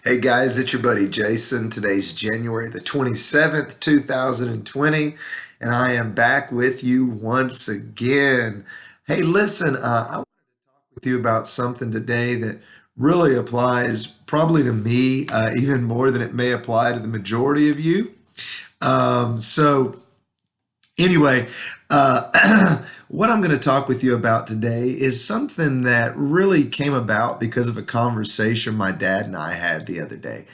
Hey guys, it's your buddy Jason. Today's January the 27th, 2020, and I am back with you once again. Hey, listen, I want with you about something today that really applies probably to me even more than it may apply to the majority of you. So, anyway, what I'm going to talk with you about today is something that really came about because of a conversation my dad and I had the other day.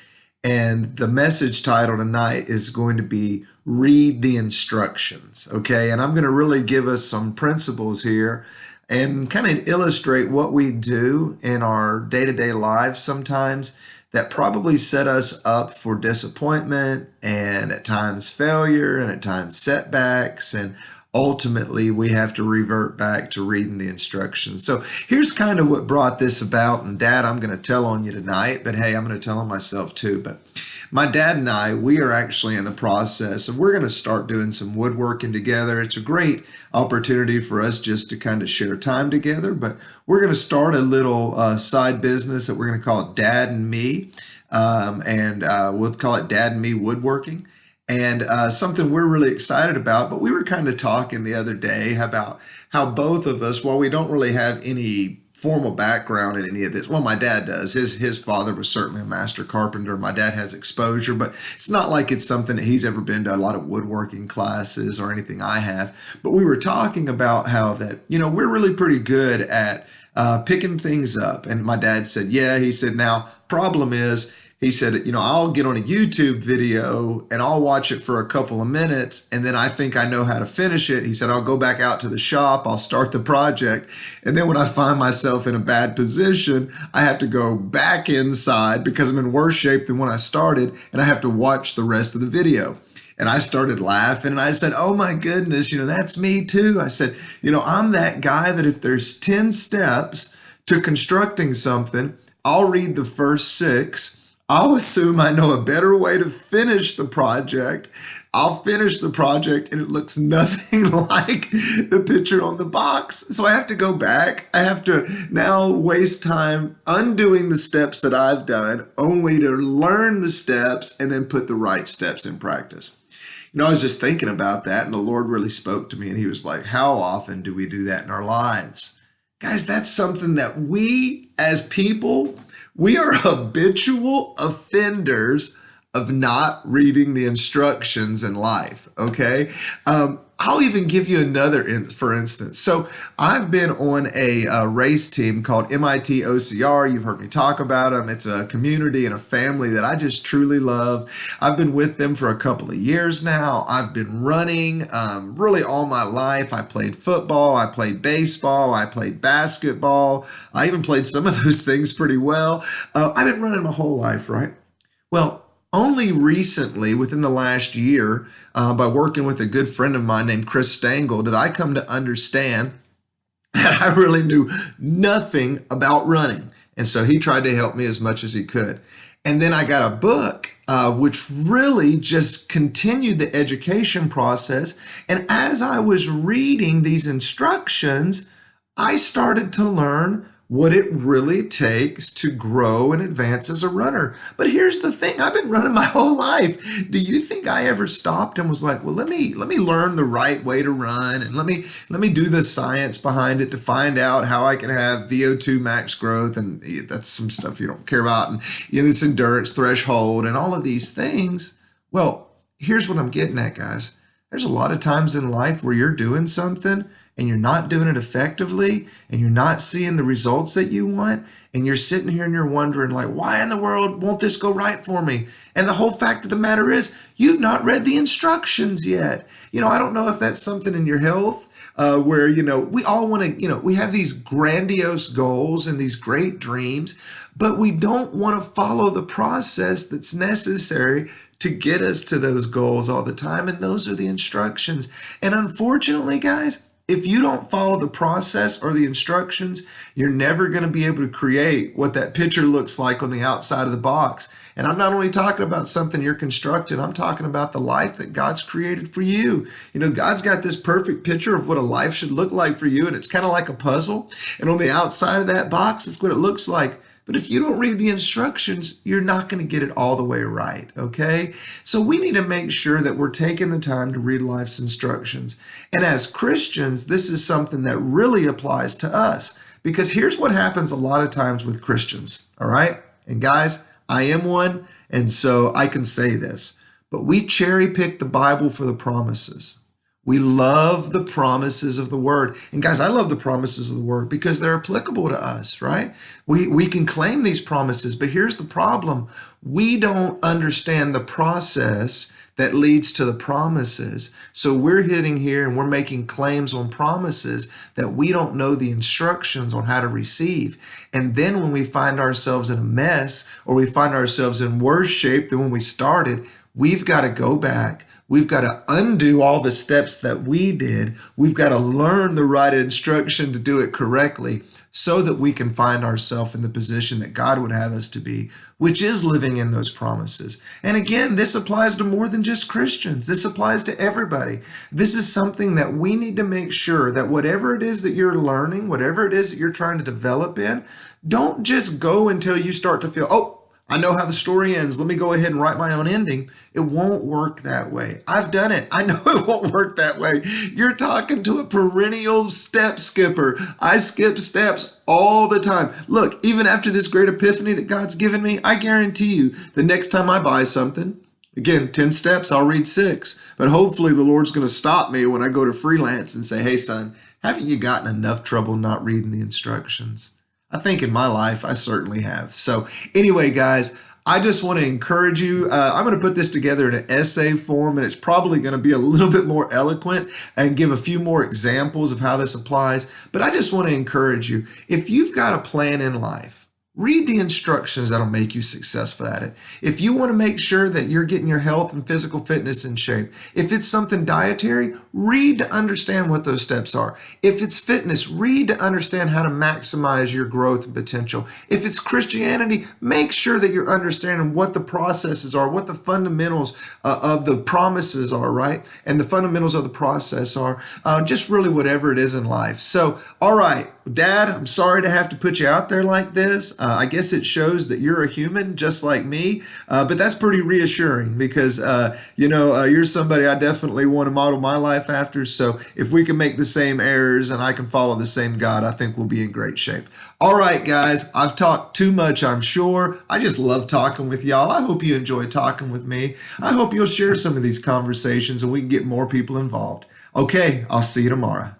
And the message title tonight is going to be Read the Instructions. Okay. And I'm going to really give us some principles here and kind of illustrate what we do in our day to day lives sometimes that probably set us up for disappointment and at times failure and at times setbacks. And ultimately, we have to revert back to reading the instructions. So here's kind of what brought this about. And Dad, I'm going to tell on you tonight, but hey, I'm going to tell on myself too. But my dad and I, we are actually in the process of we're going to start doing some woodworking together. It's a great opportunity for us just to kind of share time together, but we're going to start a little side business that we're going to call Dad and Me, and we'll call it Dad and Me Woodworking. And something we're really excited about, but we were kind of talking the other day about how both of us, while we don't really have any formal background in any of this. Well, my dad does. His father was certainly a master carpenter. My dad has exposure, but it's not like it's something that he's ever been to a lot of woodworking classes or anything I have. But we were talking about how that, we're really pretty good at picking things up. And my dad said, yeah, he said, now problem is, he said, I'll get on a YouTube video and I'll watch it for a couple of minutes. And then I think I know how to finish it. He said, I'll go back out to the shop. I'll start the project. And then when I find myself in a bad position, I have to go back inside because I'm in worse shape than when I started. And I have to watch the rest of the video. And I started laughing and I said, oh my goodness, that's me too. I said, I'm that guy that if there's 10 steps to constructing something, I'll read the first 6. I'll assume I know a better way to finish the project. I'll finish the project and it looks nothing like the picture on the box. So I have to go back. I have to now waste time undoing the steps that I've done only to learn the steps and then put the right steps in practice. I was just thinking about that and the Lord really spoke to me and he was like, how often do we do that in our lives? Guys, that's something that we as people, we are habitual offenders of not reading the instructions in life, okay? I'll even give you another, for instance. So I've been on a race team called MIT OCR. You've heard me talk about them. It's a community and a family that I just truly love. I've been with them for a couple of years now. I've been running really all my life. I played football. I played baseball. I played basketball. I even played some of those things pretty well. I've been running my whole life, right? Well, only recently, within the last year, by working with a good friend of mine named Chris Stangl, did I come to understand that I really knew nothing about running. And so he tried to help me as much as he could. And then I got a book which really just continued the education process. And as I was reading these instructions, I started to learn what it really takes to grow and advance as a runner. But here's the thing, I've been running my whole life. Do you think I ever stopped and was like, well, let me learn the right way to run and let me do the science behind it to find out how I can have VO2 max growth, and that's some stuff you don't care about, and this endurance threshold and all of these things. Well, here's what I'm getting at, guys. There's a lot of times in life where you're doing something and you're not doing it effectively and you're not seeing the results that you want. And you're sitting here and you're wondering, like, why in the world won't this go right for me? And the whole fact of the matter is you've not read the instructions yet. I don't know if that's something in your health where, we all want to, we have these grandiose goals and these great dreams, but we don't want to follow the process that's necessary to get us to those goals all the time. And those are the instructions. And unfortunately, guys, if you don't follow the process or the instructions, you're never going to be able to create what that picture looks like on the outside of the box. And I'm not only talking about something you're constructing, I'm talking about the life that God's created for you. God's got this perfect picture of what a life should look like for you, and it's kind of like a puzzle. And on the outside of that box, it's what it looks like. But if you don't read the instructions, you're not going to get it all the way right, okay? So we need to make sure that we're taking the time to read life's instructions. And as Christians, this is something that really applies to us because here's what happens a lot of times with Christians, all right? And guys, I am one, and so I can say this, but we cherry pick the Bible for the promises. We love the promises of the word. And guys, I love the promises of the word because they're applicable to us, right? We can claim these promises, but here's the problem. We don't understand the process that leads to the promises. So we're hitting here and we're making claims on promises that we don't know the instructions on how to receive. And then when we find ourselves in a mess or we find ourselves in worse shape than when we started, we've got to go back. We've got to undo all the steps that we did. We've got to learn the right instruction to do it correctly so that we can find ourselves in the position that God would have us to be, which is living in those promises. And again, this applies to more than just Christians. This applies to everybody. This is something that we need to make sure that whatever it is that you're learning, whatever it is that you're trying to develop in, don't just go until you start to feel, oh, I know how the story ends. Let me go ahead and write my own ending. It won't work that way. I've done it. I know it won't work that way. You're talking to a perennial step skipper. I skip steps all the time. Look, even after this great epiphany that God's given me, I guarantee you the next time I buy something, again, 10 steps, I'll read 6. But hopefully the Lord's going to stop me when I go to freelance and say, hey, son, haven't you gotten enough trouble not reading the instructions? I think in my life, I certainly have. So anyway, guys, I just want to encourage you. I'm going to put this together in an essay form, and it's probably going to be a little bit more eloquent and give a few more examples of how this applies. But I just want to encourage you. If you've got a plan in life, read the instructions that'll make you successful at it. If you want to make sure that you're getting your health and physical fitness in shape, if it's something dietary, read to understand what those steps are. If it's fitness, read to understand how to maximize your growth and potential. If it's Christianity, make sure that you're understanding what the processes are, what the fundamentals of the promises are, right? And the fundamentals of the process are, just really whatever it is in life. So, all right, Dad, I'm sorry to have to put you out there like this. I guess it shows that you're a human just like me, but that's pretty reassuring because, you're somebody I definitely want to model my life after. So if we can make the same errors and I can follow the same God, I think we'll be in great shape. All right, guys, I've talked too much, I'm sure. I just love talking with y'all. I hope you enjoy talking with me. I hope you'll share some of these conversations and we can get more people involved. Okay, I'll see you tomorrow.